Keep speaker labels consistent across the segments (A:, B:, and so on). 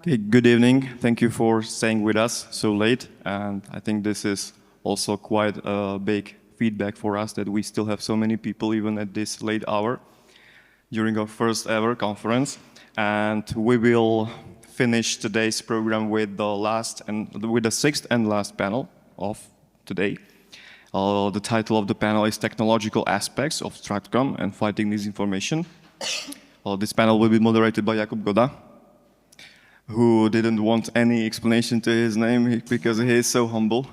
A: Okay, good evening. Thank you for staying with us so late. And I think this is also quite a big feedback for us that we still have so many people even at this late hour during our first ever conference. And we will finish today's program with the sixth and last panel of today. The title of the panel is Technological Aspects of StratCom and Fighting Disinformation. This panel will be moderated by Jakub Goda, who didn't want any explanation to his name because he is so humble.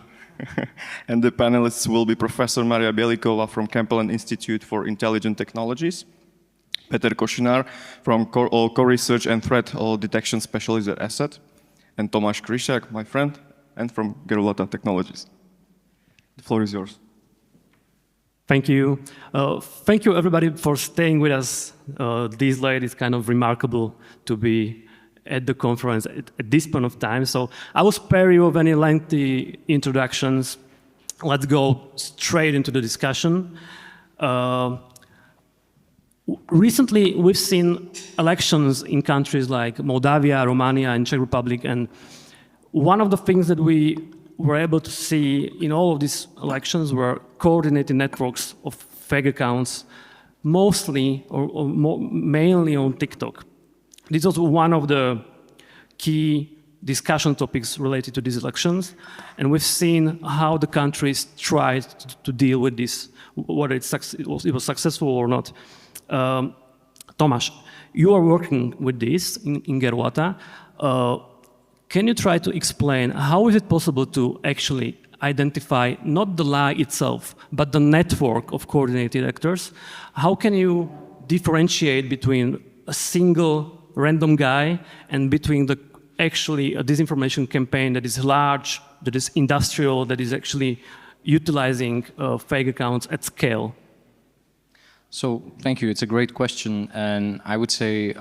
A: And the panelists will be Professor Maria Bielikova from Campbell Institute for Intelligent Technologies, Peter Koshinar from Core Research and Threat Detection Specialist at Asset, and Tomáš Kryšák, my friend, and from Gerulata Technologies. The floor is yours.
B: Thank you. Thank you, everybody, for staying with us this late. It's kind of remarkable to be at the conference at this point of time. So I will spare you of any lengthy introductions. Let's go straight into the discussion. Recently, we've seen elections in countries like Moldavia, Romania, and Czech Republic, and one of the things that we were able to see in all of these elections were coordinated networks of fake accounts, mostly or mainly on TikTok. This was one of the key discussion topics related to these elections, and we've seen how the countries tried to deal with this, whether it was successful or not. Tomáš, you are working with this in Gerulata. Can you try to explain how is it possible to actually identify not the lie itself, but the network of coordinated actors? How can you differentiate between a single random guy and between actually a disinformation campaign that is large, that is industrial, that is actually utilizing fake accounts at scale?
C: So thank you. It's a great question, and I would say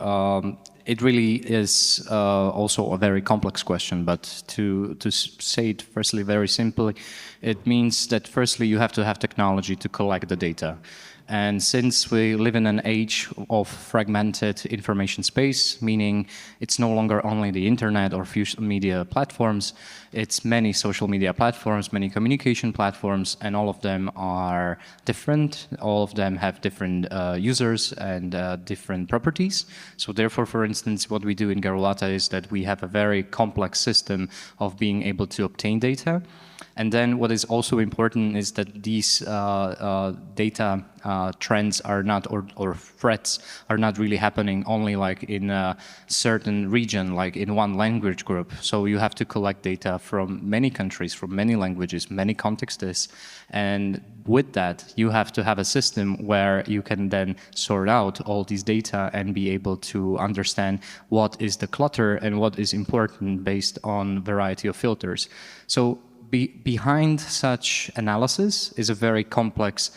C: it really is also a very complex question. But to say it firstly very simply, it means that firstly you have to have technology to collect the data. And since we live in an age of fragmented information space, meaning it's no longer only the internet or few media platforms, it's many social media platforms, many communication platforms, and all of them are different. All of them have different users and different properties. So therefore, for instance, what we do in Gerulata is that we have a very complex system of being able to obtain data. And then what is also important is that these data trends are not, or threats are not really happening only like in a certain region, like in one language group. So you have to collect data from many countries, from many languages, many contexts. And with that, you have to have a system where you can then sort out all these data and be able to understand what is the clutter and what is important based on variety of filters. So behind such analysis is a very complex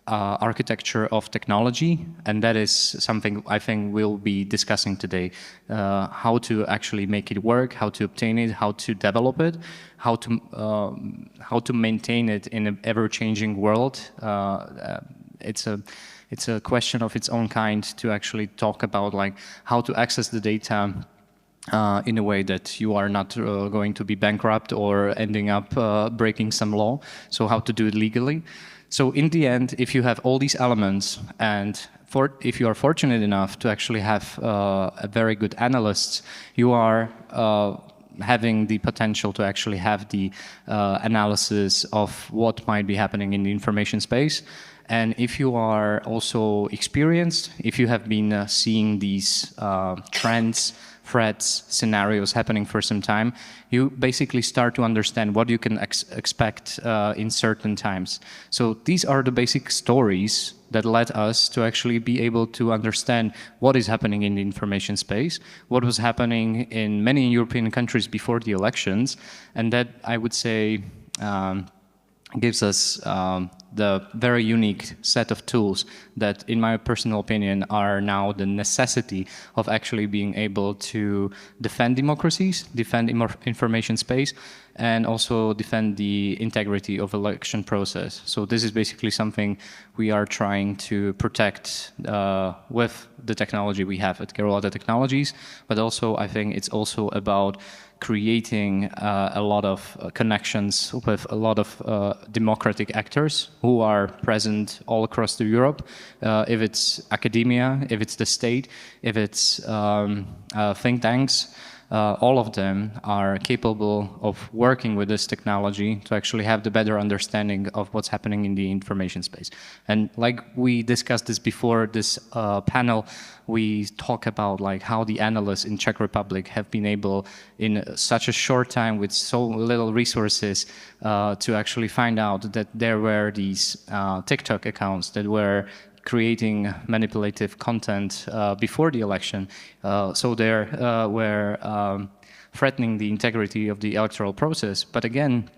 C: architecture of technology, and that is something I think we'll be discussing today. How to actually make it work, how to obtain it, how to develop it, how to maintain it in an ever-changing world. It's a question of its own kind to actually talk about like how to access the data in a way that you are not going to be bankrupt or ending up breaking some law. So how to do it legally. So in the end, if you have all these elements and if you are fortunate enough to actually have a very good analysts, you are having the potential to actually have the analysis of what might be happening in the information space. And if you are also experienced, if you have been seeing these trends, threats, scenarios happening for some time, you basically start to understand what you can expect in certain times. So these are the basic stories that led us to actually be able to understand what is happening in the information space, what was happening in many European countries before the elections, and that, I would say, gives us the very unique set of tools that, in my personal opinion, are now the necessity of actually being able to defend democracies, defend information space, and also defend the integrity of election process. So this is basically something we are trying to protect with the technology we have at Carolata Technologies, but also I think it's also about creating a lot of connections with a lot of democratic actors who are present all across Europe. If it's academia, if it's the state, if it's think tanks, all of them are capable of working with this technology to actually have the better understanding of what's happening in the information space. And like we discussed this before this panel, we talk about like how the analysts in Czech Republic have been able in such a short time with so little resources to actually find out that there were these TikTok accounts that were creating manipulative content before the election. So they were threatening the integrity of the electoral process. But again,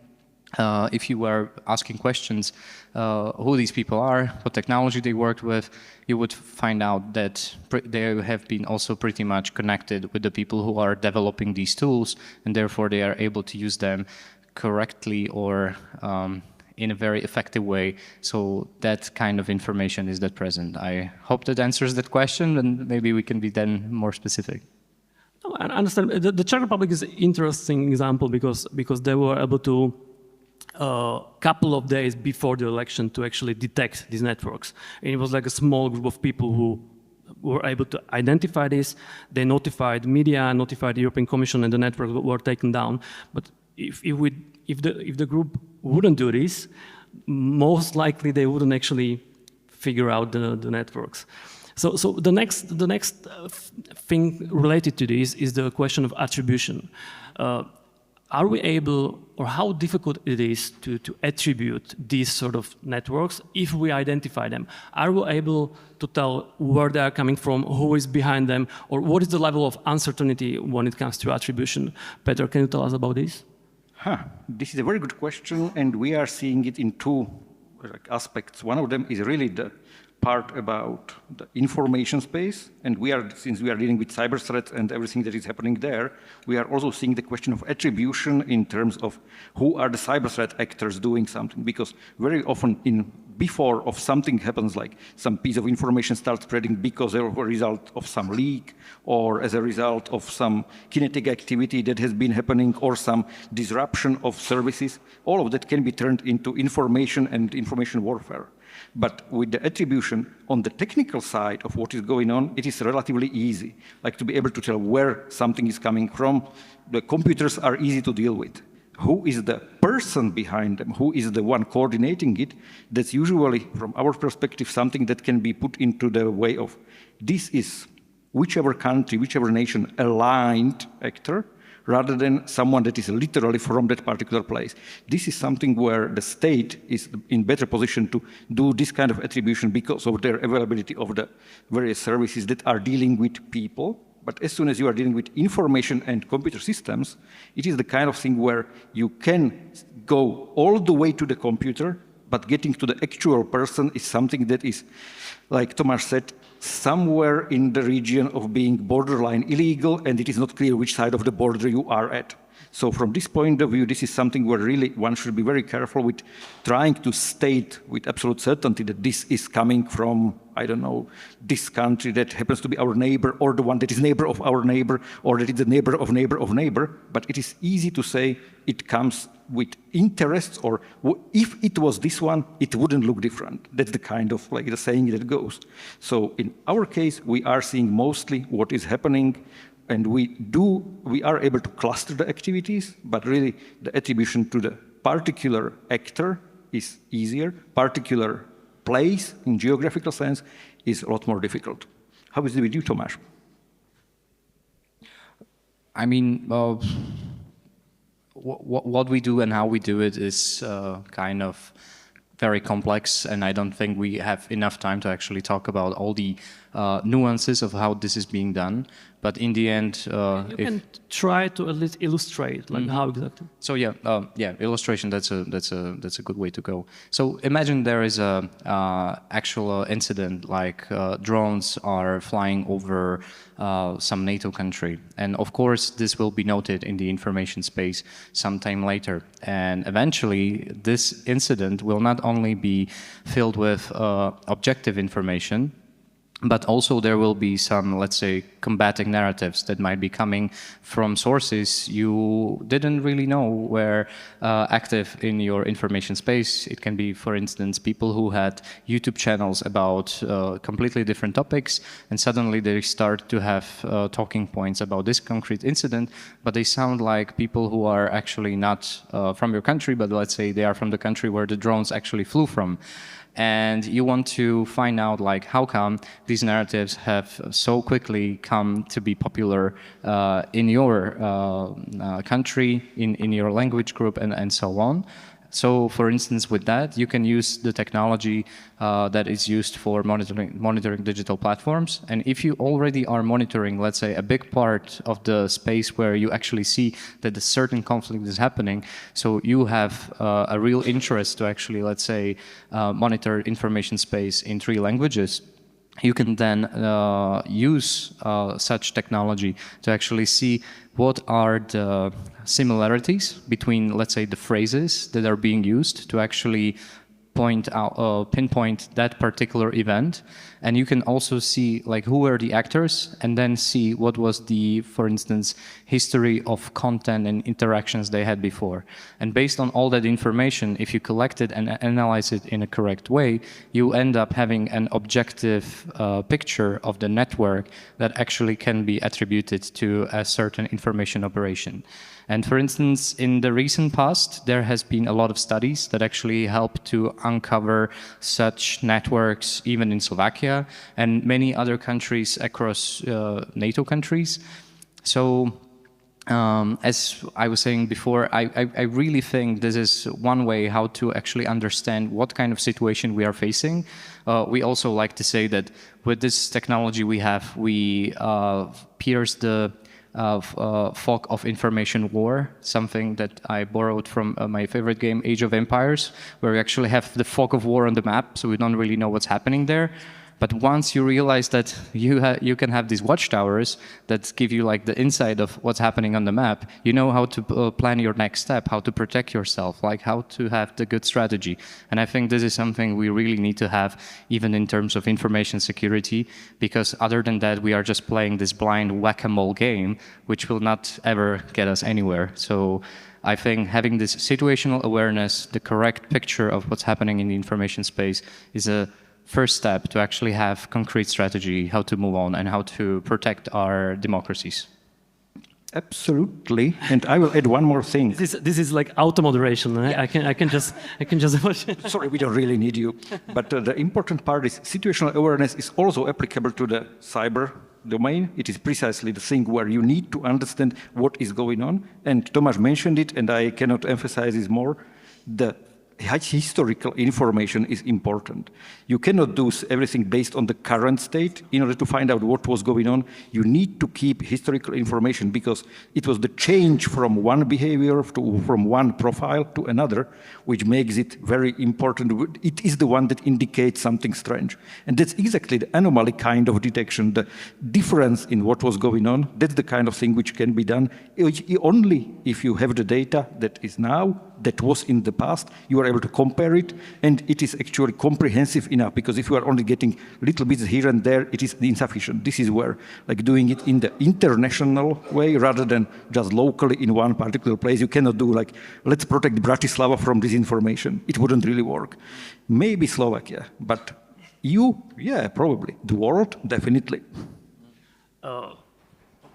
C: if you were asking questions who these people are, what technology they worked with, you would find out that they have been also pretty much connected with the people who are developing these tools, and therefore they are able to use them correctly or in a very effective way. So that kind of information is that present. I hope that answers that question, and maybe we can be then more specific.
B: No, I understand. The Czech Republic is an interesting example because they were able to, couple of days before the election, to actually detect these networks. And it was like a small group of people who were able to identify this. They notified media, notified the European Commission, and the networks were taken down. But if the group wouldn't do this, most likely they wouldn't actually figure out the networks. So the next thing related to this is the question of attribution. Are we able, or how difficult it is to attribute these sort of networks if we identify them? Are we able to tell where they are coming from, who is behind them, or what is the level of uncertainty when it comes to attribution? Peter, can you tell us about this?
D: This is a very good question, and we are seeing it in two aspects. One of them is really the part about the information space, and since we are dealing with cyber threats and everything that is happening there, we are also seeing the question of attribution in terms of who are the cyber threat actors doing something, because very often before of something happens, like some piece of information starts spreading because of a result of some leak or as a result of some kinetic activity that has been happening or some disruption of services, all of that can be turned into information and information warfare. But with the attribution on the technical side of what is going on, it is relatively easy, like to be able to tell where something is coming from. The computers are easy to deal with. Who is the person behind them? Who is the one coordinating it? That's usually, from our perspective, something that can be put into the way of this is whichever country, whichever nation aligned actor, rather than someone that is literally from that particular place. This is something where the state is in better position to do this kind of attribution because of their availability of the various services that are dealing with people. But as soon as you are dealing with information and computer systems, it is the kind of thing where you can go all the way to the computer, but getting to the actual person is something that is, like Tomáš said, somewhere in the region of being borderline illegal, and it is not clear which side of the border you are at. So from this point of view, this is something where really one should be very careful with trying to state with absolute certainty that this is coming from, I don't know, this country that happens to be our neighbor, or the one that is neighbor of our neighbor, or that is the neighbor of neighbor of neighbor. But it is easy to say it comes with interests, or if it was this one, it wouldn't look different. That's the kind of like the saying that goes. So in our case, we are seeing mostly what is happening, and we are able to cluster the activities, but really the attribution to the particular actor is easier. Particular place in geographical sense is a lot more difficult. How is it with you, Tomáš?
C: I mean, what we do and how we do it is kind of very complex, and I don't think we have enough time to actually talk about all the nuances of how this is being done. But in the end,
B: You can try to at least illustrate like how exactly.
C: so yeah, illustration. That's a good way to go. So imagine there is a actual incident like drones are flying over some NATO country, and of course this will be noted in the information space sometime later. And eventually, this incident will not only be filled with objective information, but also there will be some, let's say, combating narratives that might be coming from sources you didn't really know were active in your information space. It can be, for instance, people who had YouTube channels about completely different topics, and suddenly they start to have talking points about this concrete incident, but they sound like people who are actually not from your country, but let's say they are from the country where the drones actually flew from. And you want to find out like how come these narratives have so quickly come to be popular in your country, in your language group, and so on. So, for instance, with that, you can use the technology that is used for monitoring digital platforms. And if you already are monitoring, let's say, a big part of the space where you actually see that a certain conflict is happening, so you have a real interest to actually, let's say, monitor information space in 3 languages, you can then use such technology to actually see what are the similarities between, let's say, the phrases that are being used to actually pinpoint that particular event. And you can also see like who were the actors, and then see what was the, for instance, history of content and interactions they had before. And based on all that information, if you collect it and analyze it in a correct way, you end up having an objective picture of the network that actually can be attributed to a certain information operation. And for instance, in the recent past, there has been a lot of studies that actually help to uncover such networks, even in Slovakia and many other countries across NATO countries. So, as I was saying before, I really think this is one way how to actually understand what kind of situation we are facing. We also like to say that with this technology we have, we pierce the fog of information war, something that I borrowed from my favorite game, Age of Empires, where we actually have the fog of war on the map, so we don't really know what's happening there. But once you realize that you can have these watchtowers that give you like the insight of what's happening on the map, you know how to plan your next step, how to protect yourself, like how to have the good strategy. And I think this is something we really need to have even in terms of information security, because other than that, we are just playing this blind whack-a-mole game, which will not ever get us anywhere. So I think having this situational awareness, the correct picture of what's happening in the information space is a first step to actually have concrete strategy, how to move on and how to protect our democracies.
D: Absolutely, and I will add one more thing.
B: This is like auto moderation. I can just.
D: Sorry, we don't really need you. But the important part is situational awareness is also applicable to the cyber domain. It is precisely the thing where you need to understand what is going on. And Tomáš mentioned it, and I cannot emphasize this more. The historical information is important. You cannot do everything based on the current state. In order to find out what was going on, you need to keep historical information, because it was the change from one behavior from one profile to another which makes it very important. It is the one that indicates something strange. And that's exactly the anomaly kind of detection, the difference in what was going on. That's the kind of thing which can be done only if you have the data that is now, that was in the past, you are able to compare it, and it is actually comprehensive enough, because if you are only getting little bits here and there, it is insufficient. This is where, like, doing it in the international way rather than just locally in one particular place, you cannot do like, let's protect Bratislava from disinformation. It wouldn't really work. Maybe Slovakia, but EU, yeah, probably. The world, definitely.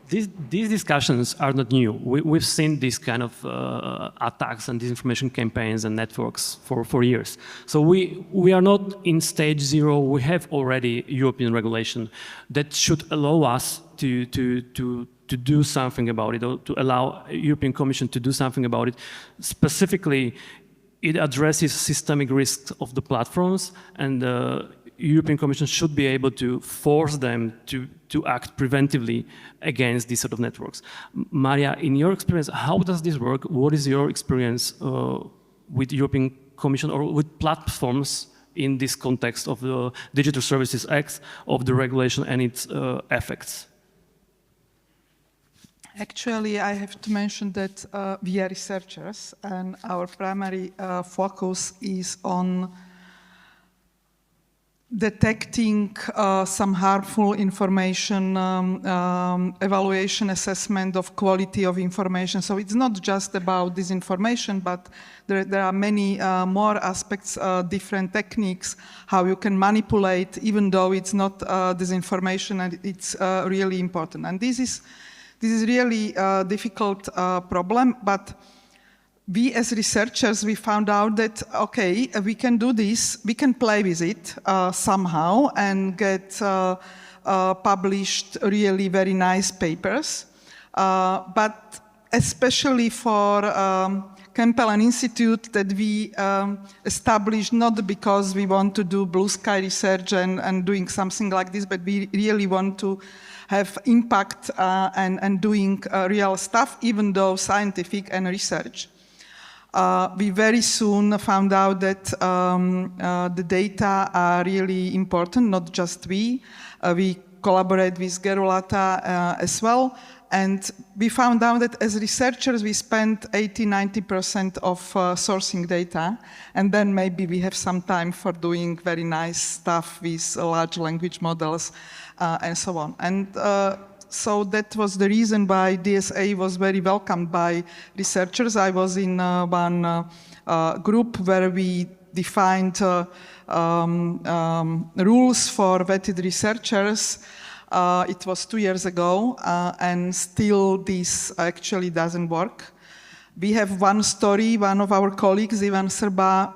B: These discussions are not new. We've seen these kind of attacks and disinformation campaigns and networks for years. So we are not in stage 0. We have already European regulation that should allow us to do something about it, or to allow European Commission to do something about it. Specifically, it addresses systemic risks of the platforms, and European Commission should be able to force them to act preventively against these sort of networks. Maria, in your experience, how does this work? What is your experience with European Commission or with platforms in this context of the Digital Services Act, of the regulation and its effects?
E: Actually, I have to mention that we are researchers, and our primary focus is on detecting some harmful information, evaluation, assessment of quality of information. So it's not just about disinformation, but there are many more aspects, different techniques, how you can manipulate, even though it's not disinformation, and it's really important. And this is really a difficult problem, but we as researchers, we found out that, okay, we can do this, we can play with it somehow and get published really very nice papers. But especially for Campbell Institute that we established not because we want to do blue sky research and doing something like this, but we really want to have impact and doing real stuff, even though scientific and research. We very soon found out that the data are really important, not just we. We collaborate with Gerulata as well. And we found out that as researchers, we spend 80–90% of sourcing data. And then maybe we have some time for doing very nice stuff with large language models and so on. And so that was the reason why DSA was very welcomed by researchers. I was in one group where we defined rules for vetted researchers. It was 2 years ago, and still this actually doesn't work. We have one story. One of our colleagues, Ivan Srba,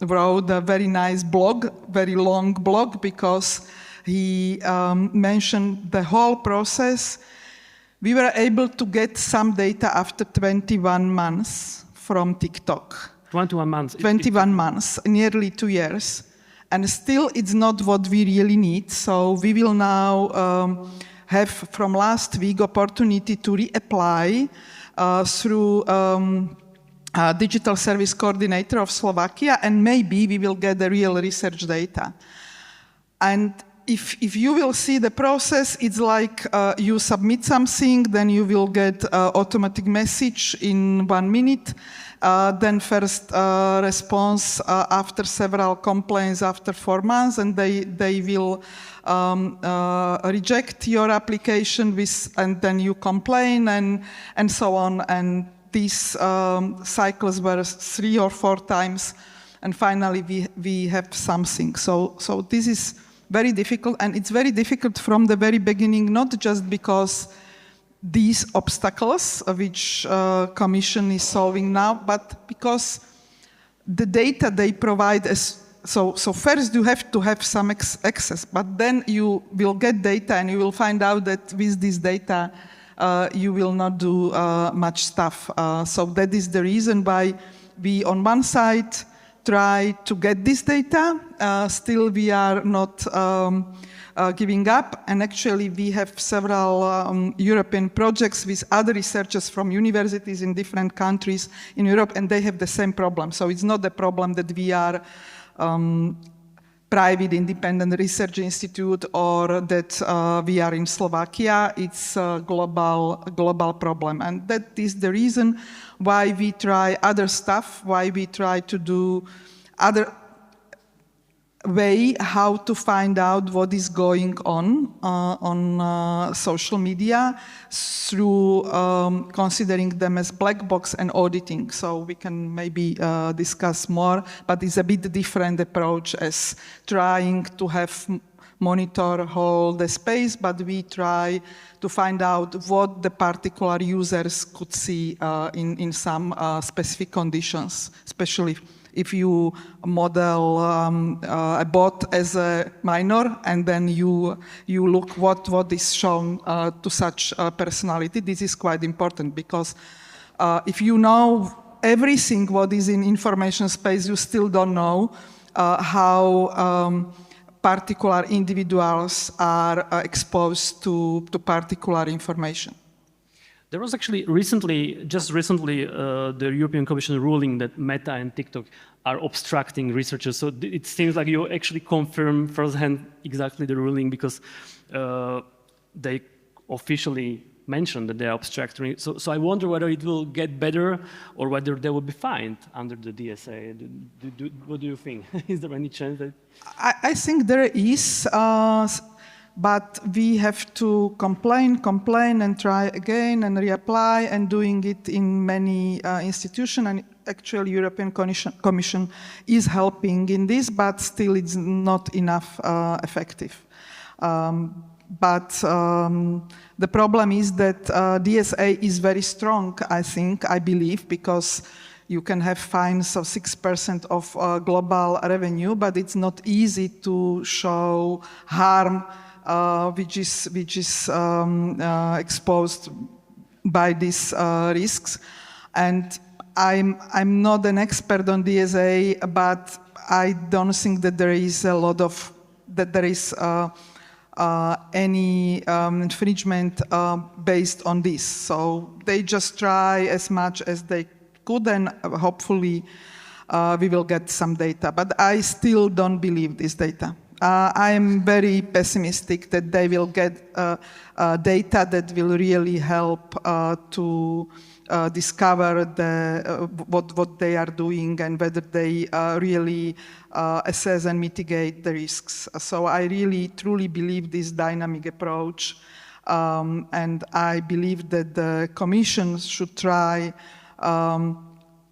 E: wrote a very nice blog, very long blog, because he mentioned the whole process. We were able to get some data after 21 months from TikTok.
B: 21 months.
E: 21 months, nearly 2 years. And still it's not what we really need. So we will now have from last week opportunity to reapply through Digital Service Coordinator of Slovakia, and maybe we will get the real research data. And if you will see the process, it's like you submit something, then you will get automatic message in 1 minute, then first response after several complaints after 4 months, and they will reject your application and then you complain and so on. And these cycles were 3 or 4 times, and finally we have something. So this is very difficult, and it's very difficult from the very beginning, not just because these obstacles which Commission is solving now, but because the data they provide so first you have to have some access, but then you will get data and you will find out that with this data you will not do much stuff. So that is the reason why we on one side try to get this data. Still we are not giving up, and actually we have several European projects with other researchers from universities in different countries in Europe, and they have the same problem. So it's not a problem that we are private independent research institute or that we are in Slovakia. It's a global problem, and that is the reason why we try other stuff, why we try to do other way how to find out what is going on social media through considering them as black box and auditing. So we can maybe discuss more, but it's a bit different approach as trying to have monitor whole the space, but we try to find out what the particular users could see in some specific conditions, especially if you model a bot as a minor and then you look what is shown to such a personality. This is quite important because if you know everything what is in information space, you still don't know how particular individuals are exposed to particular information.
B: There was actually just recently, the European Commission ruling that Meta and TikTok are obstructing researchers. So it seems like you actually confirm firsthand exactly the ruling, because they officially mentioned that they are obstructing. So I wonder whether it will get better or whether they will be fined under the DSA. What do you think? Is there any chance that?
E: I think there is, but we have to complain and try again and reapply, and doing it in many institutions. And actually, European Commission is helping in this, but still it's not enough effective. But the problem is that DSA is very strong, I believe, because you can have fines of 6% of global revenue, but it's not easy to show harm which is exposed by these risks. And I'm not an expert on DSA, but I don't think that there is any infringement based on this. So they just try as much as they could, and hopefully we will get some data. But I still don't believe this data. I am very pessimistic that they will get data that will really help to discover what they are doing and whether they really assess and mitigate the risks. So I really, truly believe this dynamic approach, and I believe that the Commission should try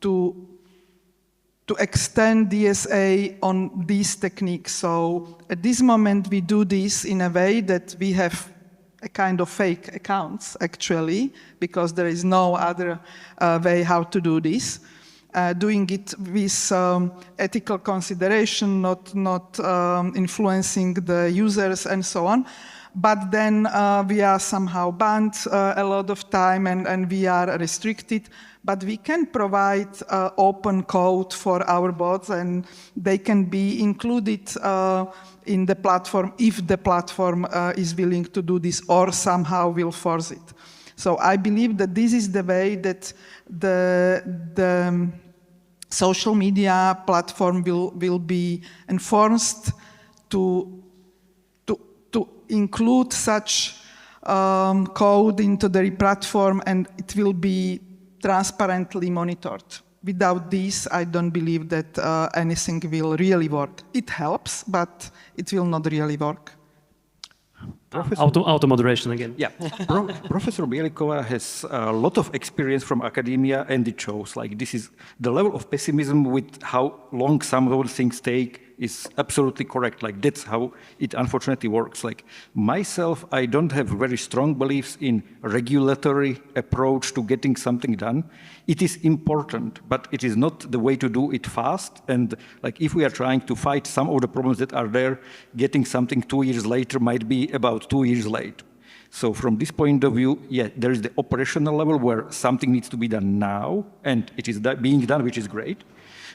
E: to extend DSA on these techniques. So at this moment, we do this in a way that we have a kind of fake accounts, actually, because there is no other way how to do this. Doing it with ethical consideration, not influencing the users and so on. But then we are somehow banned a lot of time, and we are restricted. But we can provide open code for our bots, and they can be included in the platform if the platform is willing to do this or somehow will force it. So I believe that this is the way that the social media platform will be enforced to include such code into the platform, and it will be transparently monitored. Without this, I don't believe that anything will really work. It helps, but it will not really work.
B: Auto-moderation again.
D: Yeah, Professor Bielikova has a lot of experience from academia, and it shows like this is the level of pessimism with how long some of those things take is absolutely correct. Like that's how it unfortunately works. Like myself, I don't have very strong beliefs in regulatory approach to getting something done. It is important, but it is not the way to do it fast. And like if we are trying to fight some of the problems that are there, getting something 2 years later might be about 2 years late. So from this point of view, yeah, there is the operational level where something needs to be done now, and it is being done, which is great.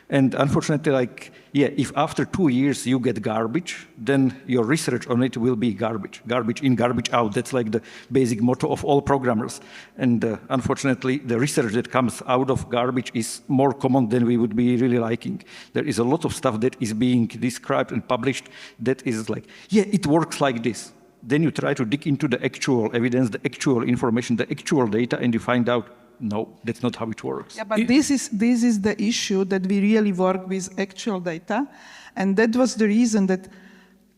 D: And unfortunately, like, yeah, if after 2 years you get garbage, then your research on it will be garbage. Garbage in, garbage out. That's like the basic motto of all programmers. And unfortunately, the research that comes out of garbage is more common than we would be really liking. There is a lot of stuff that is being described and published that is like, yeah, it works like this. Then you try to dig into the actual evidence, the actual information, the actual data, and you find out, no, that's not how it works.
E: Yeah, but this is the issue, that we really work with actual data. And that was the reason that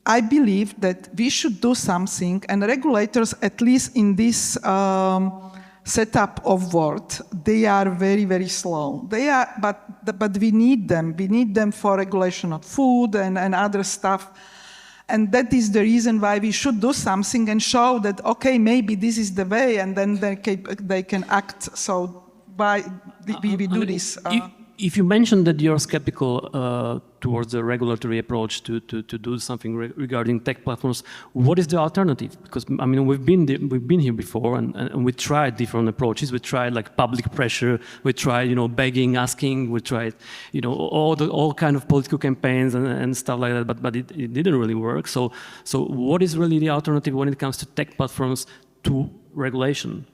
E: I believe that we should do something, and regulators, at least in this setup of world, they are very, very slow. They are, but we need them. We need them for regulation of food and other stuff. And that is the reason why we should do something and show that, okay, maybe this is the way, and then they can act. So why we do this?
B: if you mentioned that you're skeptical towards the regulatory approach to do something regarding tech platforms, what is the alternative? Because I mean, we've been here before, and we tried different approaches. We tried like public pressure. We tried, begging, asking. We tried, all kind of political campaigns and stuff like that. But it didn't really work. So what is really the alternative when it comes to tech platforms to regulation?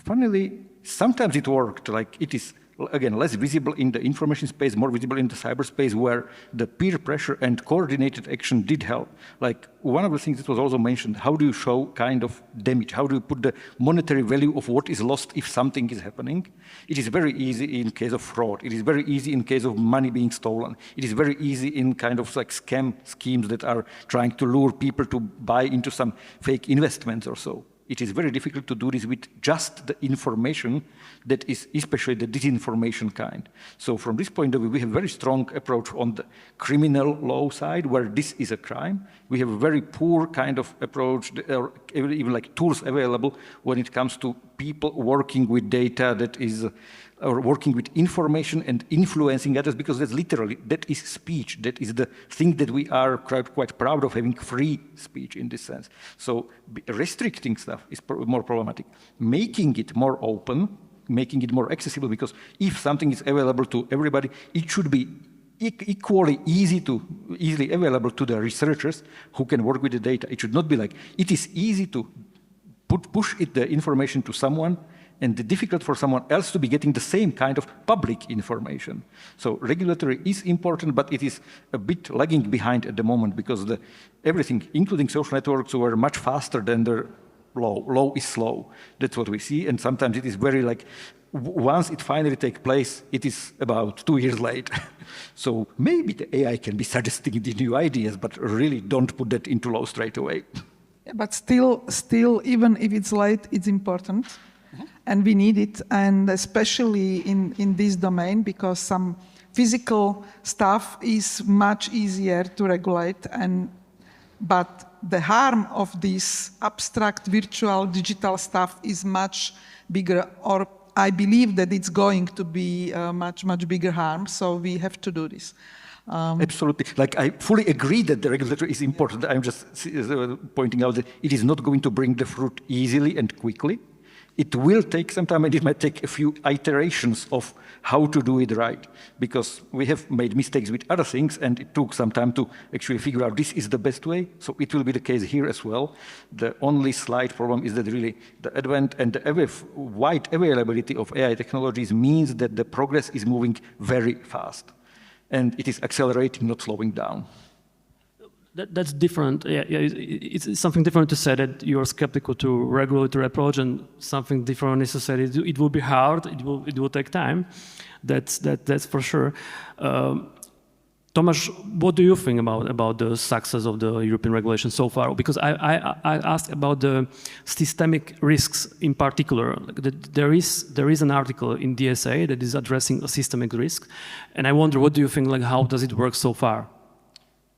D: Funnily, sometimes it worked. Like it is, again, less visible in the information space, more visible in the cyberspace, where the peer pressure and coordinated action did help. Like one of the things that was also mentioned, how do you show kind of damage? How do you put the monetary value of what is lost if something is happening? It is very easy in case of fraud. It is very easy in case of money being stolen. It is very easy in kind of like scam schemes that are trying to lure people to buy into some fake investments or so. It is very difficult to do this with just the information that is especially the disinformation kind. So from this point of view, we have a very strong approach on the criminal law side, where this is a crime. We have a very poor kind of approach, or even like tools available when it comes to people working with data that is, or working with information and influencing others, because that is speech. That is the thing that we are quite proud of, having free speech in this sense. So restricting stuff is more problematic. Making it more open, making it more accessible, because if something is available to everybody, it should be equally easily available to the researchers who can work with the data. It should not be like, it is easy to push the information to someone, and difficult for someone else to be getting the same kind of public information. So regulatory is important, but it is a bit lagging behind at the moment, because everything, including social networks, were much faster than the law. Law is slow. That's what we see, and sometimes it is very like, once it finally takes place, it is about 2 years late. So maybe the AI can be suggesting the new ideas, but really don't put that into law straight away.
E: But still, even if it's late, it's important. And we need it, and especially in this domain, because some physical stuff is much easier to regulate, but the harm of this abstract, virtual, digital stuff is much bigger, or I believe that it's going to be much bigger harm, so we have to do this.
D: Absolutely. Like, I fully agree that the regulator is important. I'm just pointing out that it is not going to bring the fruit easily and quickly. It will take some time, and it might take a few iterations of how to do it right, because we have made mistakes with other things, and it took some time to actually figure out this is the best way. So it will be the case here as well. The only slight problem is that really the advent and the wide availability of AI technologies means that the progress is moving very fast, and it is accelerating, not slowing down.
B: That's different. Yeah, it's something different to say that you're skeptical to regulatory approach, and something different is to say it will be hard. It will take time. That's for sure. Tomasz, what do you think about the success of the European regulation so far? Because I asked about the systemic risks in particular. There is an article in DSA that is addressing a systemic risk, and I wonder, what do you think? Like, how does it work so far?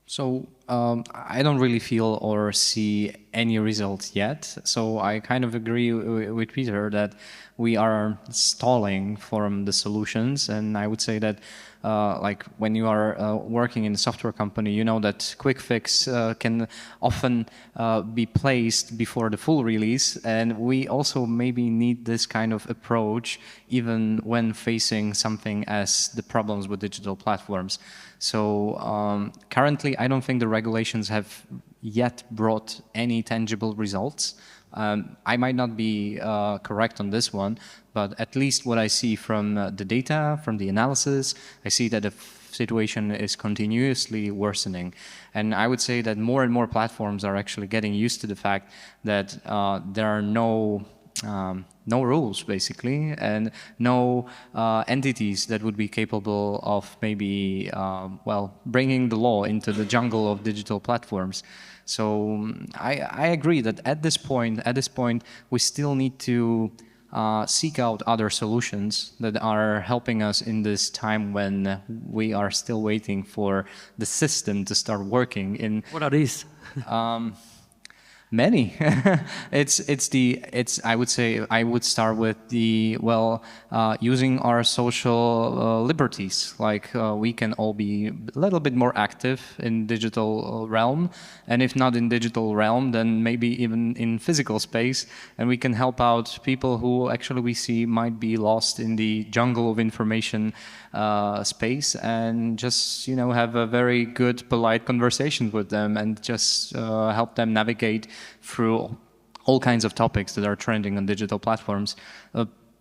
C: So I don't really feel or see any results yet. So I kind of agree with Peter that we are stalling from the solutions. And I would say that like when you are working in a software company, you know that quick fix can often be placed before the full release. And we also maybe need this kind of approach even when facing something as the problems with digital platforms. So currently, I don't think the regulations have yet brought any tangible results. I might not be correct on this one, but at least what I see from the data, from the analysis, I see that the situation is continuously worsening. And I would say that more and more platforms are actually getting used to the fact that there are no rules, basically, and no entities that would be capable of maybe, bringing the law into the jungle of digital platforms. So I agree that at this point, we still need to seek out other solutions that are helping us in this time when we are still waiting for the system to start working.
B: What are these?
C: Many. I would say I would start with using our social liberties. Like we can all be a little bit more active in digital realm, and if not in digital realm, then maybe even in physical space, and we can help out people who actually we see might be lost in the jungle of information space, and just have a very good, polite conversation with them, and just help them navigate through all kinds of topics that are trending on digital platforms.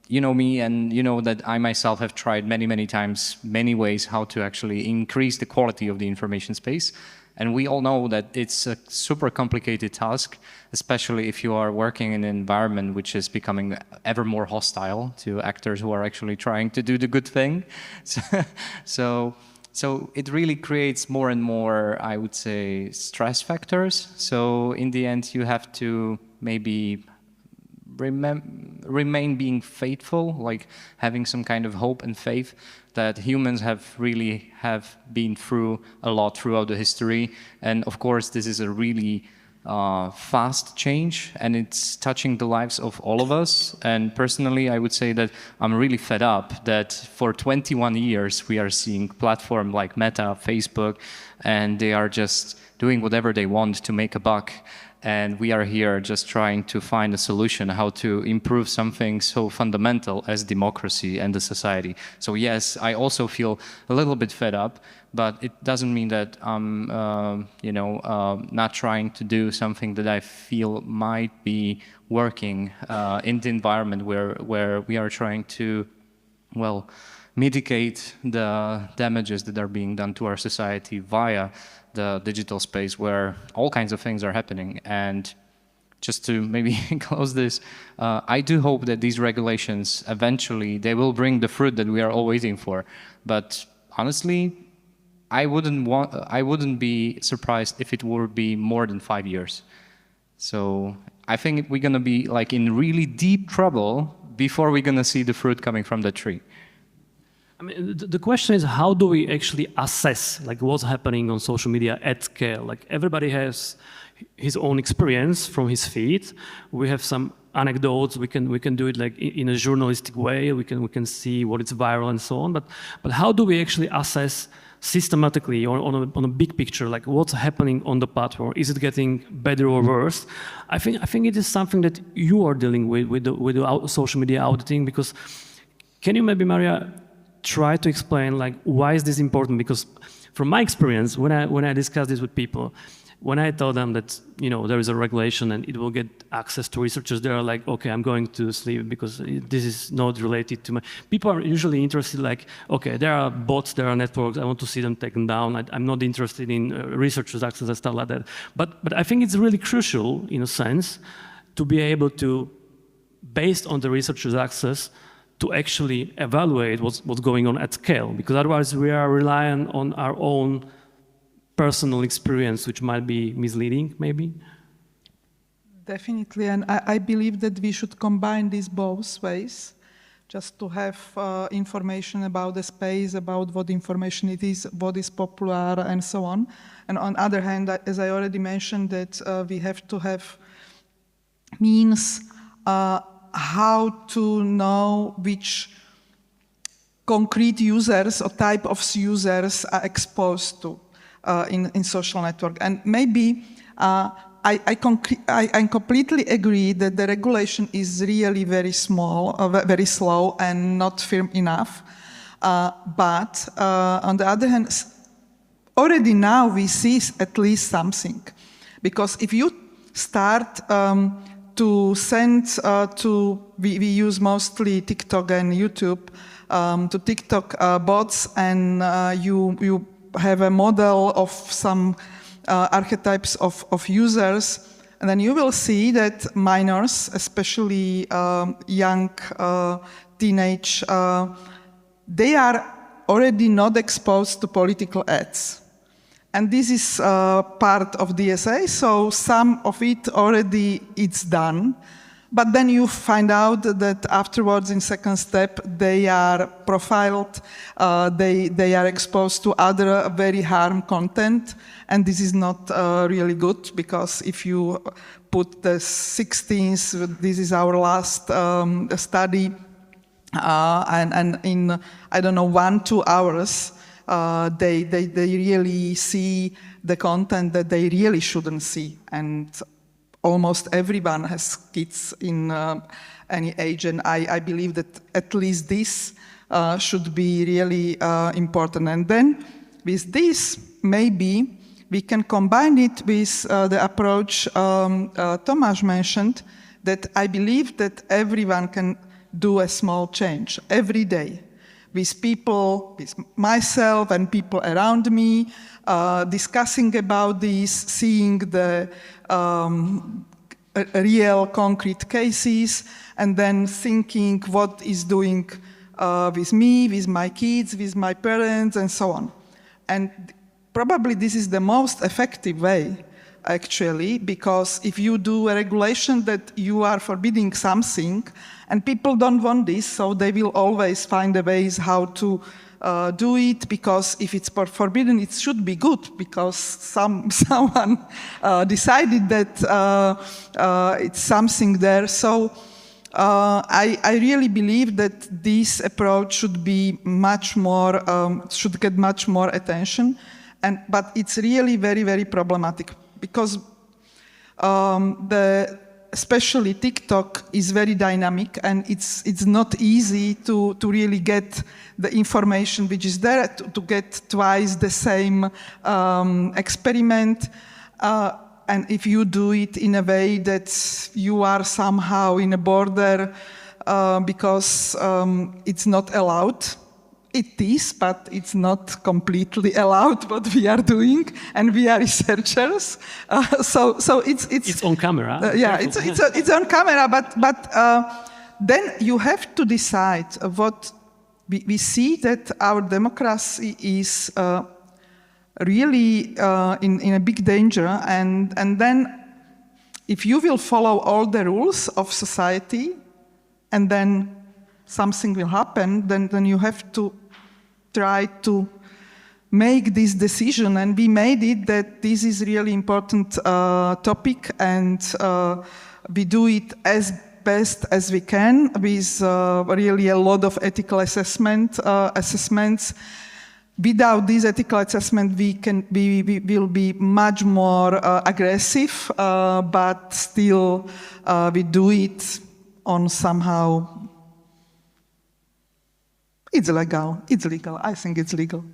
C: You know me, and you know that I myself have tried many times, many ways how to actually increase the quality of the information space. And we all know that it's a super complicated task, especially if you are working in an environment which is becoming ever more hostile to actors who are actually trying to do the good thing. So it really creates more and more, I would say, stress factors. So in the end, you have to maybe remain being faithful, like having some kind of hope and faith that humans have been through a lot throughout the history. And of course, this is a really fast change, and it's touching the lives of all of us. And personally, I would say that I'm really fed up that for 21 years we are seeing platforms like Meta, Facebook, and they are just doing whatever they want to make a buck. And we are here just trying to find a solution how to improve something so fundamental as democracy and the society. So yes, I also feel a little bit fed up, but it doesn't mean that I'm, not trying to do something that I feel might be working in the environment where we are trying to, mitigate the damages that are being done to our society via the digital space, where all kinds of things are happening. And just to maybe close this, I do hope that these regulations eventually they will bring the fruit that we are all waiting for. But honestly, I wouldn't be surprised if it would be more than 5 years. So I think we're gonna be like in really deep trouble before we're gonna see the fruit coming from the tree.
B: I mean, the question is, how do we actually assess like what's happening on social media at scale? Like everybody has his own experience from his feed. We have some anecdotes. We can do it like in a journalistic way. We can see what is viral and so on. But how do we actually assess systematically or on a big picture, like what's happening on the platform? Is it getting better or worse? I think it is something that you are dealing with the social media auditing. Because can you maybe, Maria, try to explain like why is this important? Because from my experience, when I discuss this with people, when I tell them that there is a regulation and it will get access to researchers, they are like, okay, I'm going to sleep because this is not related to my. People are usually interested, like, okay, there are bots, there are networks, I want to see them taken down. I'm not interested in researchers' access and stuff like that. But I think it's really crucial, in a sense, to be able to, based on the researchers' access, to actually evaluate what's going on at scale, because otherwise we are relying on our own personal experience, which might be misleading, maybe.
E: Definitely, and I believe that we should combine these both ways, just to have information about the space, about what information it is, what is popular, and so on. And on the other hand, as I already mentioned, that we have to have means how to know which concrete users or type of users are exposed to in social network. And maybe I completely agree that the regulation is really very small, very slow and not firm enough. But on the other hand, already now we see at least something. Because if you start to send we use mostly TikTok and YouTube, to TikTok bots, and you have a model of some archetypes of users, and then you will see that minors, especially young teenage, they are already not exposed to political ads. And this is part of DSA, so some of it already it's done. But then you find out that afterwards, in second step, they are profiled, they are exposed to other very harm content, and this is not really good, because if you put the 16th, this is our last study, and in, I don't know, 1-2 hours, they really see the content that they really shouldn't see. And almost everyone has kids in any age, and I believe that at least this should be really important. And then with this, maybe we can combine it with the approach Tomáš mentioned, that I believe that everyone can do a small change every day with people, with myself and people around me, discussing about this, seeing the real concrete cases, and then thinking what is doing with me, with my kids, with my parents, and so on. And probably this is the most effective way, actually, because if you do a regulation that you are forbidding something, and people don't want this, so they will always find a ways how to do it, because if it's forbidden, it should be good, because someone decided that it's something there. So I really believe that this approach should be much more, should get much more attention, but it's really very, very problematic, because especially TikTok is very dynamic, and it's not easy to really get the information which is there, to get twice the same experiment. And if you do it in a way that you are somehow in a border because it's not allowed, it is, but it's not completely allowed what we are doing, and we are researchers. So it's
B: on camera.
E: yeah, it's on camera, but then you have to decide what we see, that our democracy is really in a big danger, and then if you will follow all the rules of society, and then something will happen, then you have to try to make this decision. And we made it that this is really important topic, and we do it as best as we can with really a lot of ethical assessments. Without this ethical assessment, we will be much more aggressive, but still we do it on somehow. It's legal. It's legal. I think it's legal.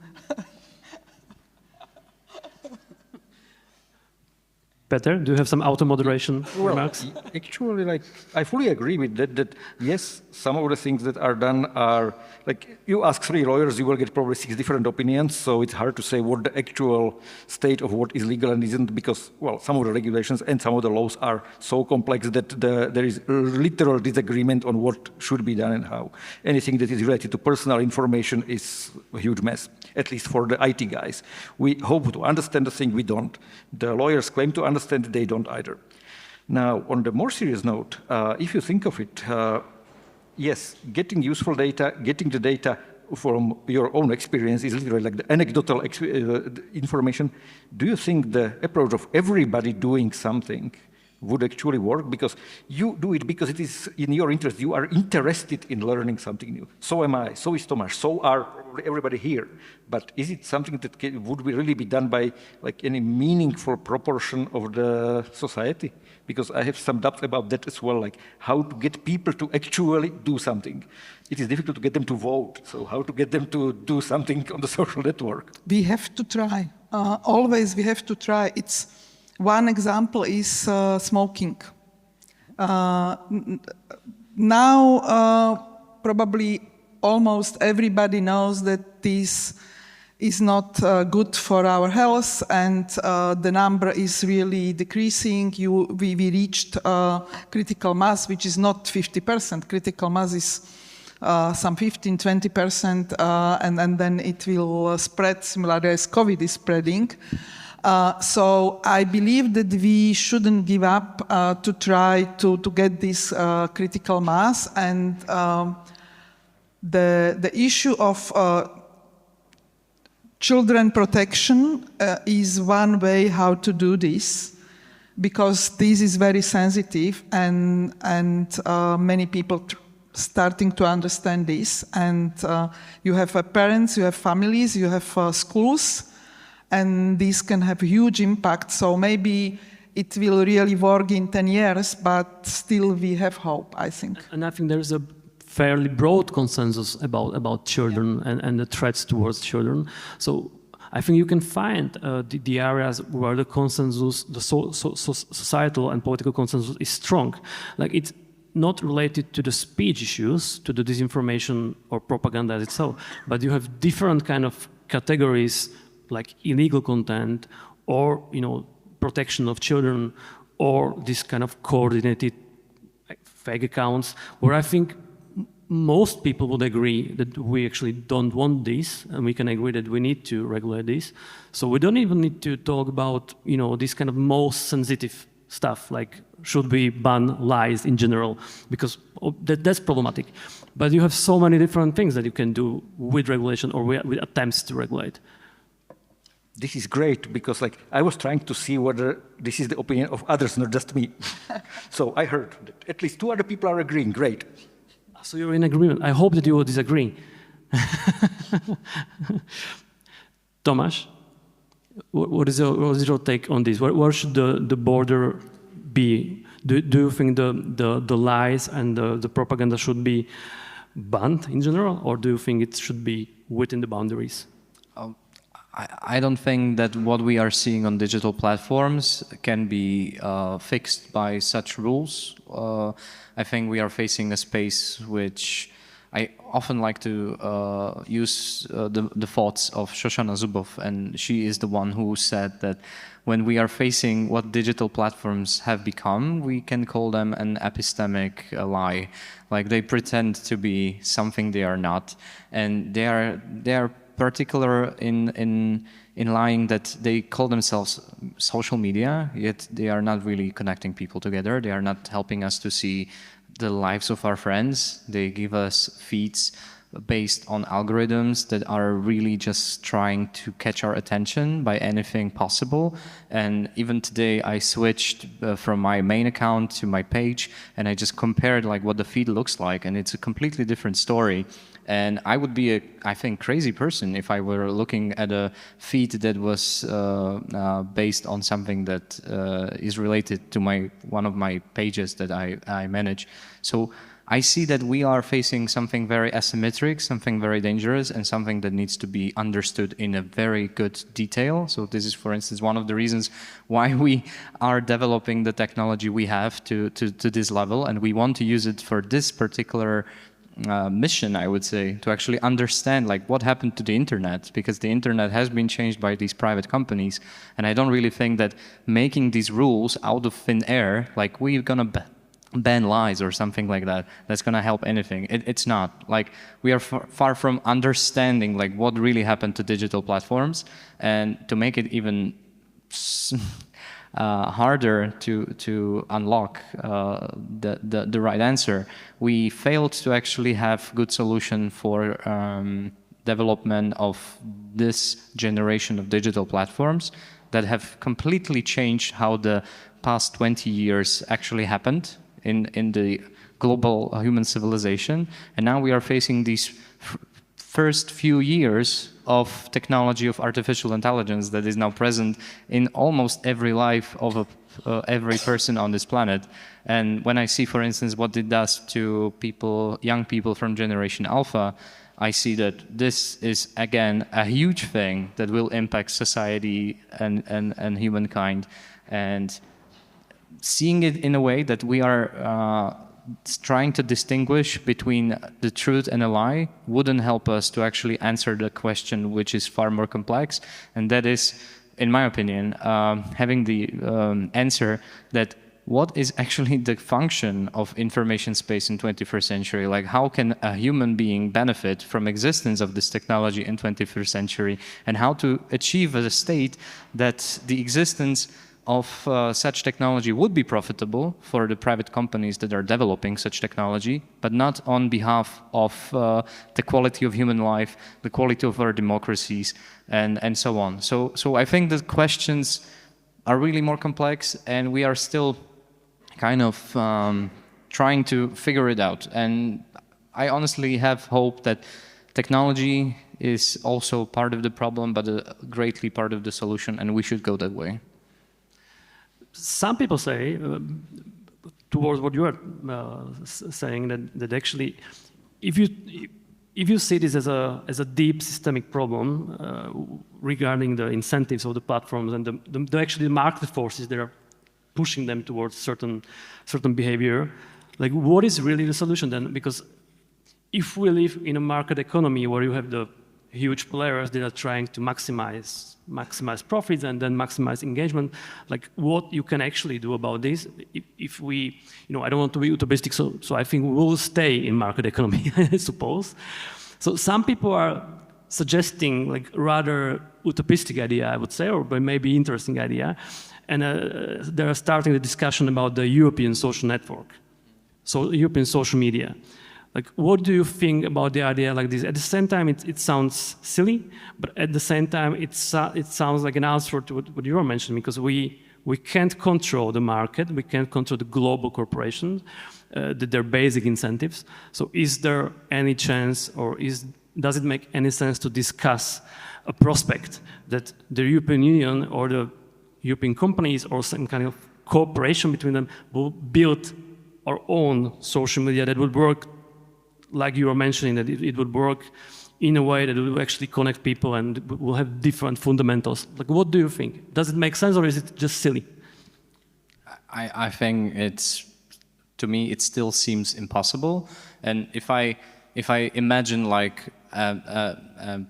B: Peter, do you have some auto-moderation remarks?
D: Actually, I fully agree with that, that yes, some of the things that are done are, you ask 3 lawyers, you will get probably 6 different opinions, so it's hard to say what the actual state of what is legal and isn't, because, well, some of the regulations and some of the laws are so complex that there is literal disagreement on what should be done and how. Anything that is related to personal information is a huge mess, at least for the IT guys. We hope to understand the thing, we don't. The lawyers claim to understand, they don't either. Now, on the more serious note, if you think of it, yes, getting useful data, getting the data from your own experience is literally like the anecdotal information. Do you think the approach of everybody doing something would actually work? Because you do it because it is in your interest. You are interested in learning something new. So am I, so is Tomáš, so are probably everybody here. But is it something that would really be done by any meaningful proportion of the society? Because I have some doubts about that as well, how to get people to actually do something. It is difficult to get them to vote, so how to get them to do something on the social network?
E: We have to try. Always we have to try. One example is smoking. Now, probably almost everybody knows that this is not good for our health, and the number is really decreasing. We reached critical mass, which is not 50%. Critical mass is some 15-20%, and then it will spread similarly as COVID is spreading. So I believe that we shouldn't give up to try to get this critical mass, and the issue of children protection is one way how to do this. because this is very sensitive, and many people starting to understand this. And you have parents, you have families, you have schools, and this can have huge impact. So maybe it will really work in 10 years, but still we have hope, I think.
B: And I think there is a fairly broad consensus about children and the threats towards children. So I think you can find the areas where the consensus, the societal and political consensus is strong. Like it's not related to the speech issues, to the disinformation or propaganda itself, but you have different kind of categories like illegal content or, you know, protection of children or this kind of coordinated fake accounts where I think most people would agree that we actually don't want this, and we can agree that we need to regulate this. So we don't even need to talk about, you know, this kind of most sensitive stuff, like should we ban lies in general, because that's problematic. But you have so many different things that you can do with regulation or with attempts to regulate.
D: This is great because, like, I was trying to see whether this is the opinion of others, not just me. So I heard that at least 2 other people are agreeing. Great.
B: So you're in agreement. I hope that you will disagree. Tomasz, what is your take on this? Where should the border be? Do you think the lies and the propaganda should be banned in general, or do you think it should be within the boundaries?
C: I don't think that what we are seeing on digital platforms can be fixed by such rules. I think we are facing a space which I often like to use the thoughts of Shoshana Zuboff, and she is the one who said that when we are facing what digital platforms have become, we can call them an epistemic lie. Like they pretend to be something they are not, and they are particular in lying that they call themselves social media, yet they are not really connecting people together. They are not helping us to see the lives of our friends. They give us feeds based on algorithms that are really just trying to catch our attention by anything possible. And even today I switched from my main account to my page, and I just compared like what the feed looks like, and it's a completely different story. And I would be I think, crazy person if I were looking at a feed that was based on something that is related to one of my pages that I manage. So I see that we are facing something very asymmetric, something very dangerous, and something that needs to be understood in a very good detail. So this is, for instance, one of the reasons why we are developing the technology we have to this level, and we want to use it for this particular mission, I would say, to actually understand like what happened to the internet, because the internet has been changed by these private companies. And I don't really think that making these rules out of thin air, like we're gonna ban lies or something like that, that's gonna help anything. It's not. Like we are far from understanding like what really happened to digital platforms, and to make it even harder to unlock the right answer, we failed to actually have good solution for development of this generation of digital platforms that have completely changed how the past 20 years actually happened in the global human civilization. And now we are facing these first few years of technology of artificial intelligence that is now present in almost every life of every person on this planet. And when I see, for instance, what it does to people, young people from Generation Alpha, I see that this is, again, a huge thing that will impact society and humankind. And seeing it in a way that we are trying to distinguish between the truth and a lie wouldn't help us to actually answer the question, which is far more complex. And that is, in my opinion, having the answer that what is actually the function of information space in 21st century? Like how can a human being benefit from existence of this technology in 21st century, and how to achieve a state that the existence of such technology would be profitable for the private companies that are developing such technology, but not on behalf of the quality of human life, the quality of our democracies, and so on. So I think the questions are really more complex, and we are still kind of trying to figure it out. And I honestly have hope that technology is also part of the problem, but greatly part of the solution, and we should go that way.
B: Some people say, towards what you are saying, that actually, if you see this as a deep systemic problem regarding the incentives of the platforms and actually the market forces that are pushing them towards certain behavior, like what is really the solution then? Because if we live in a market economy where you have the huge players that are trying to maximize profits and then maximize engagement, like what you can actually do about this? If we, I don't want to be utopistic, so I think we will stay in market economy, I suppose. So some people are suggesting like rather utopistic idea, I would say, or maybe interesting idea, and they're starting the discussion about the European social network, so European social media. Like, what do you think about the idea like this? At the same time, it sounds silly, but at the same time, it sounds like an answer to what you were mentioning, because we can't control the market, we can't control the global corporations, their basic incentives. So is there any chance, or does it make any sense to discuss a prospect that the European Union or the European companies or some kind of cooperation between them will build our own social media that would work, like you were mentioning, that it would work in a way that it will actually connect people and will have different fundamentals? Like, what do you think? Does it make sense, or is it just silly?
C: I think to me, it still seems impossible. And if I imagine like a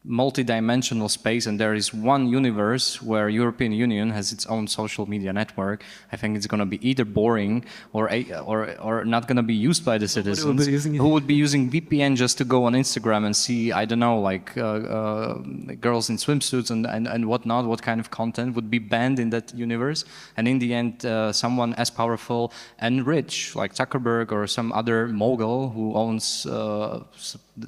C: multi-dimensional space, and there is one universe where European Union has its own social media network, I think it's going to be either boring or not going to be used by the citizens who would be using VPN just to go on Instagram and see, I don't know, like girls in swimsuits and whatnot, what kind of content would be banned in that universe. And in the end, someone as powerful and rich, like Zuckerberg or some other mogul who owns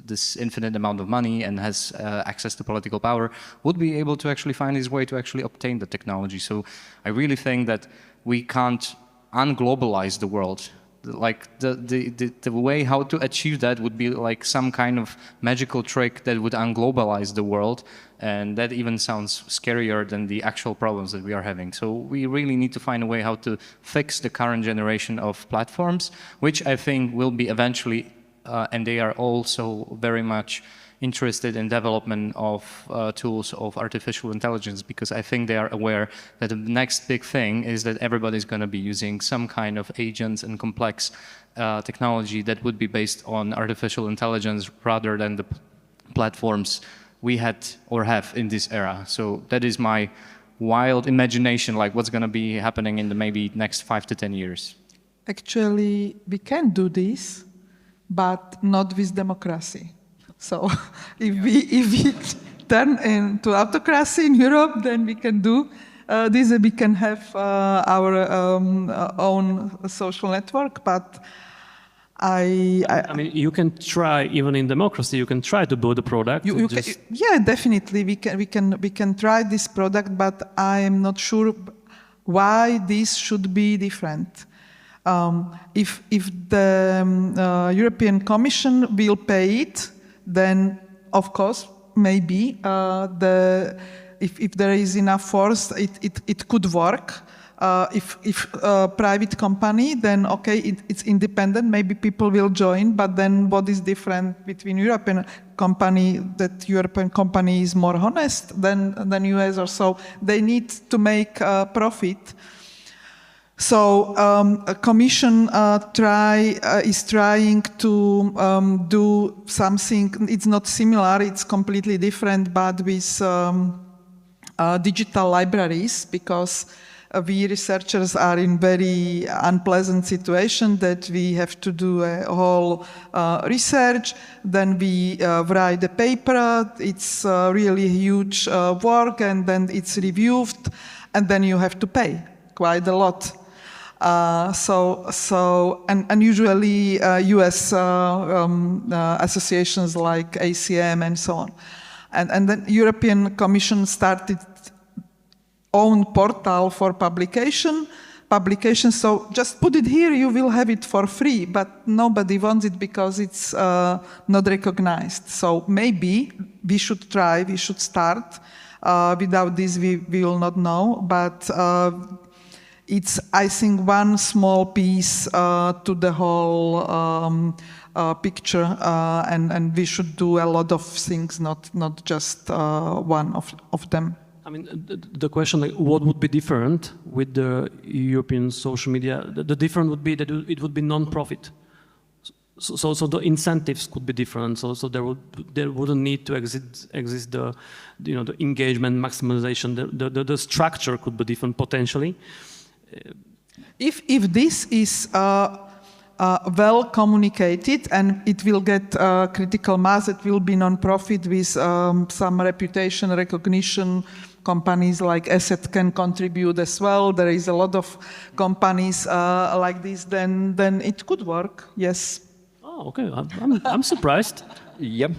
C: this infinite amount of money and has access to political power, would be able to actually find his way to actually obtain the technology. So I really think that we can't unglobalize the world. Like the way how to achieve that would be like some kind of magical trick that would unglobalize the world, and that even sounds scarier than the actual problems that we are having. So we really need to find a way how to fix the current generation of platforms, which I think will be eventually and they are also very much interested in development of tools of artificial intelligence, because I think they are aware that the next big thing is that everybody's going to be using some kind of agents and complex technology that would be based on artificial intelligence rather than the platforms we had or have in this era. So that is my wild imagination, like what's going to be happening in the maybe next 5 to 10 years.
E: Actually, we can do this, but not with democracy. So if we turn into autocracy in Europe, then we can do this. We can have our own social network. But I
B: mean, you can try, even in democracy, you can try to build a product.
E: Yeah, definitely, we can try this product, but I am not sure why this should be different. If the European Commission will pay it, then of course maybe if there is enough force, it could work. If a private company, then okay, it's independent. Maybe people will join, but then what is different between European company? That European company is more honest than US or so. They need to make profit. So a commission is trying to do something. It's not similar, it's completely different, but with digital libraries, because we researchers are in very unpleasant situation that we have to do a whole research, then we write a paper, it's really huge work, and then it's reviewed, and then you have to pay quite a lot. And usually US associations like ACM and so on. And then European Commission started own portal for publication. So just put it here, you will have it for free, but nobody wants it because it's not recognized. So maybe we should try, we should start. Without this, we will not know, but it's, I think, one small piece to the whole picture, and we should do a lot of things, not just one of them.
B: I mean, the question, like, what would be different with the European social media? The difference would be that it would be non-profit. So the incentives could be different. So there wouldn't need to exist the the engagement maximization. The structure could be different potentially.
E: If this is well communicated and it will get critical mass, it will be non-profit with some reputation recognition. Companies like Asset can contribute as well. There is a lot of companies like this. Then it could work. Yes.
B: Oh, okay. I'm surprised.
D: Yeah,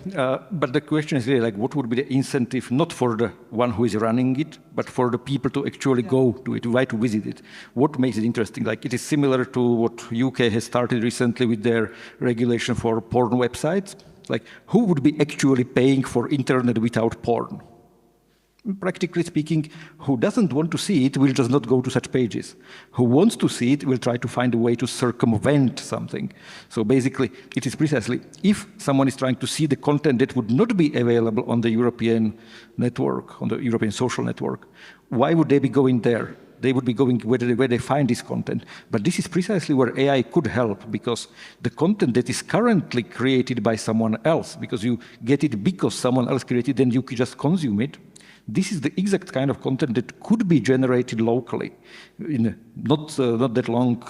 D: but the question is really like, what would be the incentive, not for the one who is running it, but for the people to actually go to it, to visit it? What makes it interesting? Like, it is similar to what UK has started recently with their regulation for porn websites. Like, who would be actually paying for internet without porn? Practically speaking, who doesn't want to see it will just not go to such pages. Who wants to see it will try to find a way to circumvent something. So basically, it is precisely, if someone is trying to see the content that would not be available on the European network, on the European social network, why would they be going there? They would be going where they find this content. But this is precisely where AI could help, because the content that is currently created by someone else, because you get it because someone else created, then you can just consume it. This is the exact kind of content that could be generated locally in not that long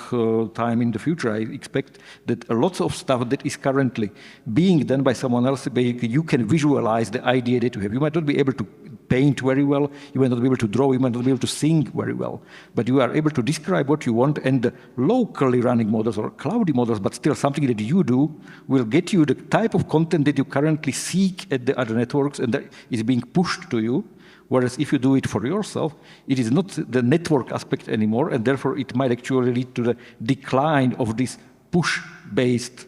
D: time in the future. I expect that lots of stuff that is currently being done by someone else, you can visualize the idea that you have. You might not be able to paint very well, you might not be able to draw, you might not be able to sing very well, but you are able to describe what you want, and the locally running models or cloudy models, but still something that you do, will get you the type of content that you currently seek at the other networks and that is being pushed to you. Whereas if you do it for yourself, it is not the network aspect anymore, and therefore it might actually lead to the decline of these push-based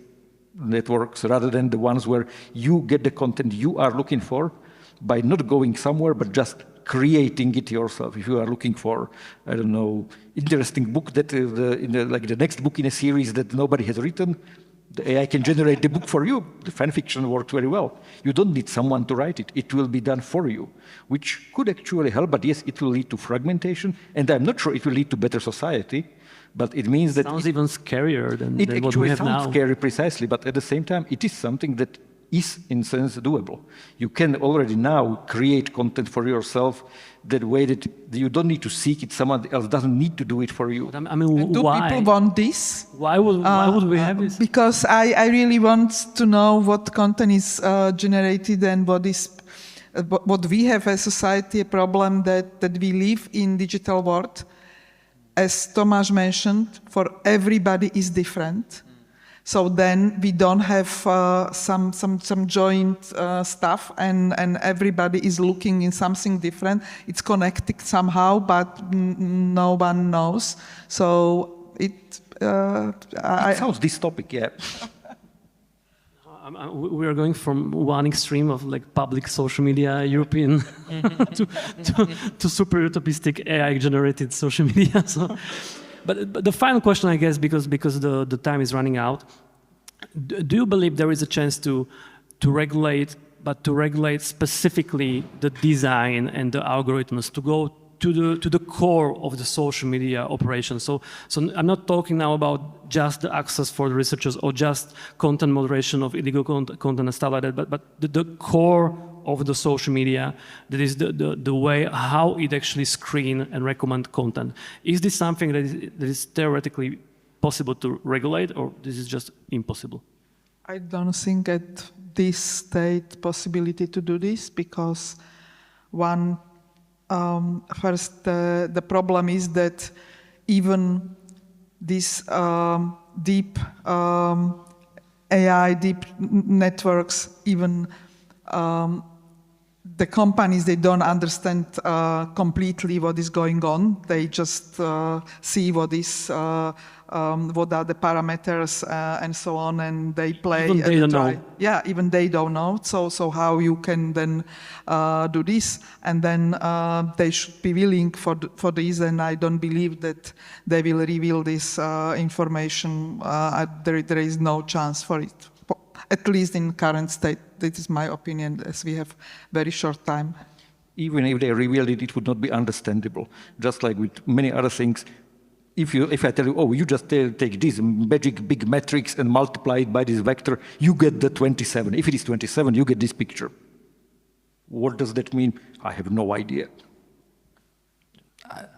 D: networks rather than the ones where you get the content you are looking for by not going somewhere but just creating it yourself. If you are looking for, I don't know, interesting book that like the next book in a series that nobody has written, the AI can generate the book for you. The fan fiction works very well. You don't need someone to write it. It will be done for you, which could actually help. But yes, it will lead to fragmentation, and I'm not sure it will lead to better society. But it means that
B: sounds even scarier than
D: what we have now. It actually sounds scary, precisely. But at the same time, it is something that is, in a sense, doable. You can already now create content for yourself that way that you don't need to seek it. Someone else doesn't need to do it for you.
B: I mean,
E: do
B: why?
E: people want this?
B: Why would we have this?
E: Because I really want to know what content is generated and what we have as society, a problem that we live in digital world. As Tomáš mentioned, for everybody is different. So then we don't have some joint stuff, and everybody is looking in something different. It's connected somehow, but no one knows. So it
D: sounds dystopic, yeah.
B: We are going from one extreme of like public social media, European, to super utopistic AI-generated social media. So. But the final question, I guess, because the time is running out, do you believe there is a chance to regulate, but to regulate specifically the design and the algorithms, to go to the core of the social media operation? So I'm not talking now about just the access for the researchers or just content moderation of illegal content and stuff like that, but the core of the social media, that is the way how it actually screen and recommend content. Is this something that is theoretically possible to regulate, or this is just impossible?
E: I don't think at this state possibility to do this, because first the problem is that even these deep AI, deep networks, even the companies, they don't understand completely what is going on. They just see what are the parameters and so on, and they play.
B: Even they don't know.
E: Yeah, even they don't know. So how you can then do this, and then they should be willing for this. And I don't believe that they will reveal this information. There is no chance for it. At least in current state, this is my opinion, as we have very short time.
D: Even if they revealed it, it would not be understandable. Just like with many other things, if I tell you, oh, you just take this magic big matrix and multiply it by this vector, you get the 27. If it is 27, you get this picture. What does that mean? I have no idea.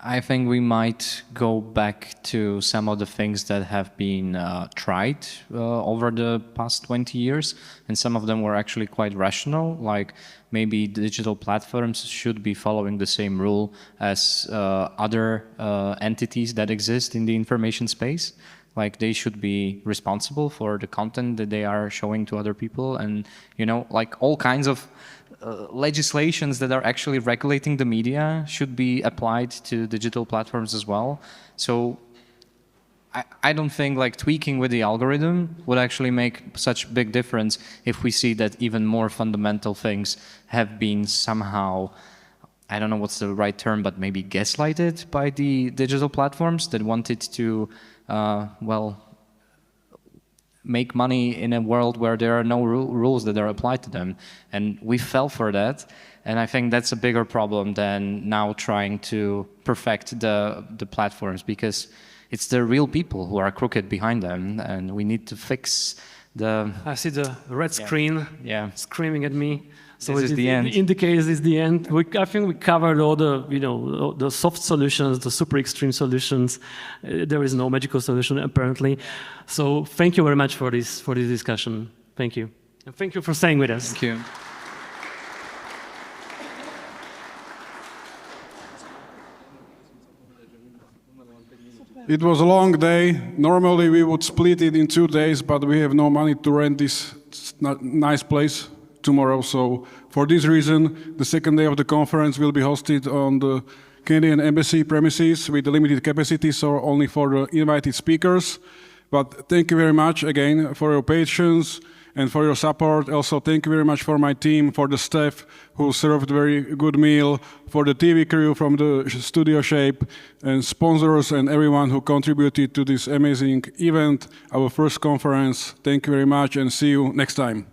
C: I think we might go back to some of the things that have been tried over the past 20 years, and some of them were actually quite rational, like maybe digital platforms should be following the same rule as other entities that exist in the information space. Like they should be responsible for the content that they are showing to other people, and like all kinds of legislations that are actually regulating the media should be applied to digital platforms as well. So I don't think like tweaking with the algorithm would actually make such big difference if we see that even more fundamental things have been somehow, I don't know what's the right term, but maybe gaslighted by the digital platforms that wanted to, make money in a world where there are no rules that are applied to them. And we fell for that. And I think that's a bigger problem than now trying to perfect the platforms, because it's the real people who are crooked behind them, and we need to fix the...
B: I see the red screen screaming at me. So
C: this is the end.
B: It indicates it's the end. I think we covered all the, the soft solutions, the super extreme solutions. There is no magical solution apparently. So thank you very much for this discussion. Thank you, and thank you for staying with us.
C: Thank you.
F: It was a long day. Normally we would split it in 2 days, but we have no money to rent this nice place tomorrow. So for this reason, the second day of the conference will be hosted on the Canadian Embassy premises with a limited capacity, so only for the invited speakers. But thank you very much again for your patience and for your support. Also, thank you very much for my team, for the staff who served very good meal, for the TV crew from the Studio Shape, and sponsors and everyone who contributed to this amazing event, our first conference. Thank you very much and see you next time.